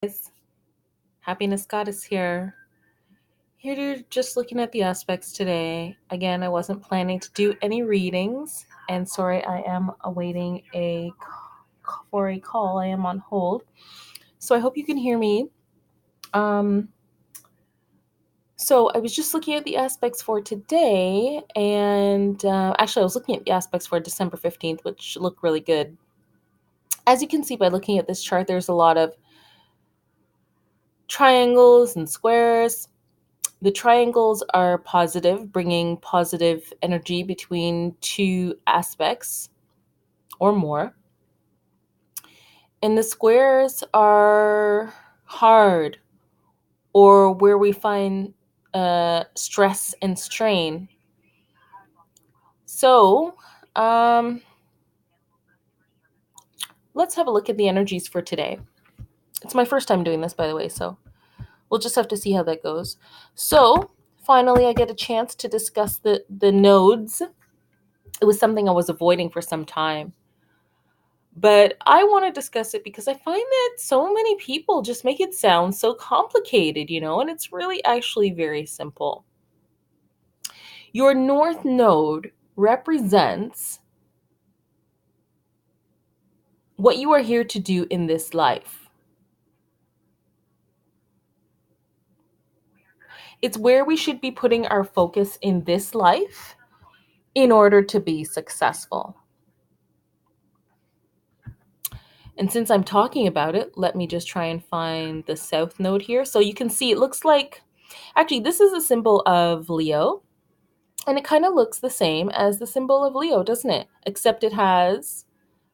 Guys, Happiness Goddess here. Here to just looking at the aspects today. Again, I wasn't planning to do any readings, and sorry, I am awaiting for a call. I am on hold, so I hope you can hear me. Um, so I was just looking at the aspects for today, and actually, I was looking at the aspects for December 15th, which look really good. As you can see by looking at this chart, there's a lot of triangles and squares. The triangles are positive, bringing positive energy between two aspects or more. And the squares are hard, or where we find stress and strain. So, let's have a look at the energies for today. It's my first time doing this, by the way, so we'll just have to see how that goes. So, finally, I get a chance to discuss the nodes. It was something I was avoiding for some time. But I want to discuss it because I find that so many people just make it sound so complicated, and it's really actually very simple. Your North Node represents what you are here to do in this life. It's where we should be putting our focus in this life in order to be successful. And since I'm talking about it, let me just try and find the South Node here. So you can see it looks like, actually, this is a symbol of Leo. And it kind of looks the same as the symbol of Leo, doesn't it? Except it has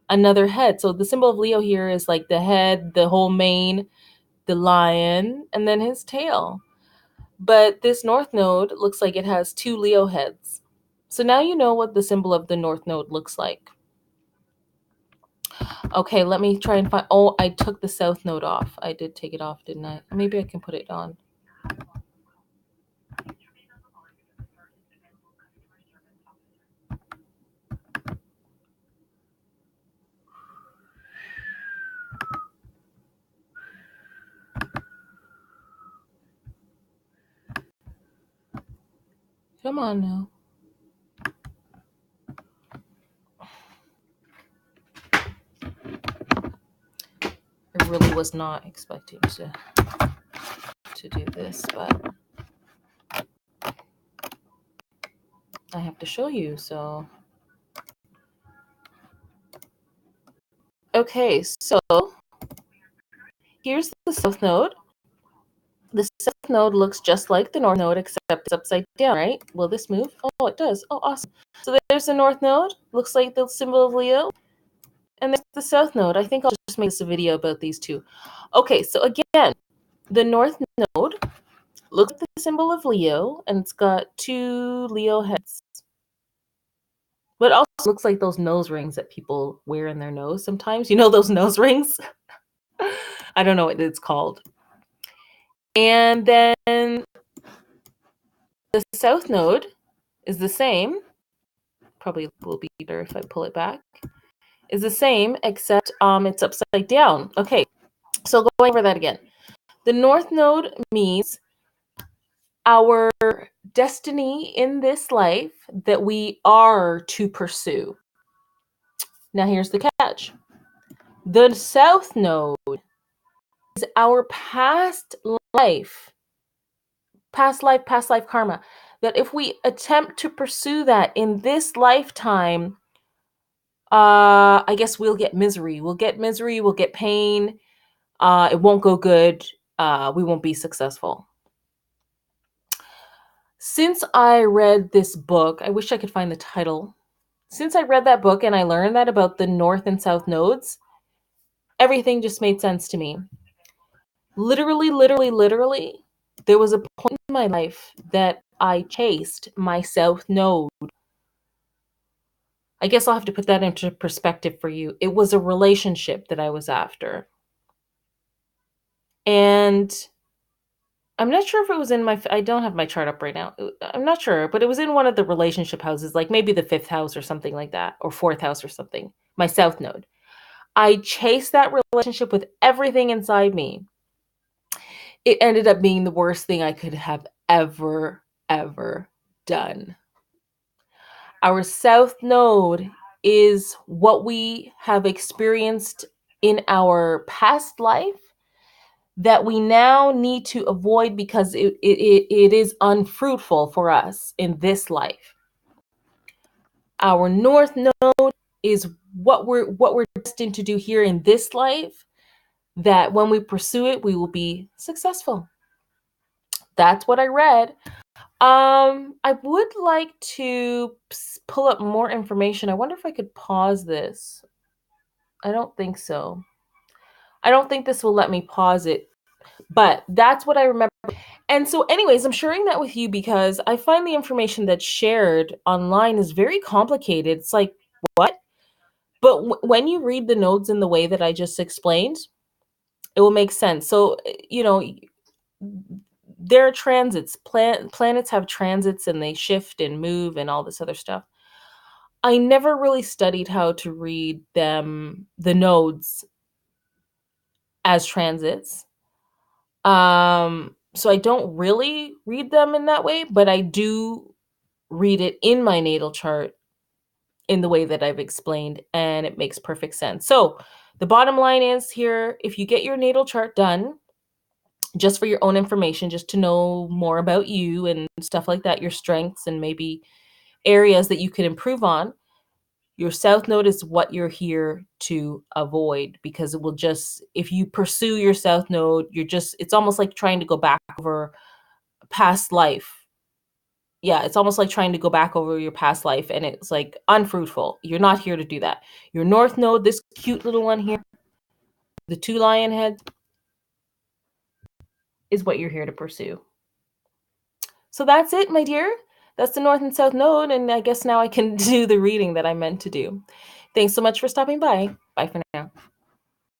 another head. So the symbol of Leo here is like the head, the whole mane, the lion, and then his tail. But this North Node looks like it has two Leo heads. So now you know what the symbol of the North Node looks like. Okay, let me try and find. Oh, I took the South Node off. I did take it off, didn't I? Maybe I can put it on. Come on now. I really was not expecting to do this, but I have to show you, so. Okay, so here's the South Node. The South Node looks just like the North Node, except it's upside down, right? Will this move? Oh, it does. Oh, awesome. So there's the North Node. Looks like the symbol of Leo. And there's the South Node. I think I'll just make this a video about these two. Okay, so again, the North Node looks like the symbol of Leo, and it's got two Leo heads. But also looks like those nose rings that people wear in their nose sometimes. You know those nose rings? I don't know what it's called. And then the South Node is the same. Probably will be better if I pull it back. Is the same, except it's upside down. Okay, so going over that again. The North Node means our destiny in this life that we are to pursue. Now here's the catch. The South Node is our past life karma. That if we attempt to pursue that in this lifetime, I guess we'll get misery. We'll get pain. It won't go good. We won't be successful. Since I read this book, I wish I could find the title. Since I read that book and I learned that about the North and South nodes, everything just made sense to me. Literally, there was a point in my life that I chased my South node. I guess I'll have to put that into perspective for you. It was a relationship that I was after. And I'm not sure if it was in I don't have my chart up right now. I'm not sure, but it was in one of the relationship houses, like maybe the 5th house or something like that, or 4th house or something, my South node. I chased that relationship with everything inside me. it ended up being the worst thing I could have ever done. Our south node is what we have experienced in our past life that we now need to avoid because it is unfruitful for us in this life. Our north node is what we're destined to do here in this life, that when we pursue it, we will be successful. That's what I read. I would like to pull up more information. I wonder if I could pause this. I don't think so. I don't think this will let me pause it, but that's what I remember. And so, anyways, I'm sharing that with you because I find the information that's shared online is very complicated. It's like, what? But when you read the nodes in the way that I just explained, it will make sense. So, there are transits. Planets have transits and they shift and move and all this other stuff. I never really studied how to read them, the nodes, as transits. So I don't really read them in that way, but I do read it in my natal chart in the way that I've explained, and it makes perfect sense. So the bottom line is here, if you get your natal chart done, just for your own information, just to know more about you and stuff like that, your strengths and maybe areas that you could improve on, your south node is what you're here to avoid, because it will just, if you pursue your south node, it's almost like trying to go back over past life. Yeah, it's almost like trying to go back over your past life, and it's like unfruitful. You're not here to do that. Your north node, this cute little one here, the 2 lion heads, is what you're here to pursue. So that's it, my dear. That's the north and south node, and I guess now I can do the reading that I meant to do. Thanks so much for stopping by. Bye for now.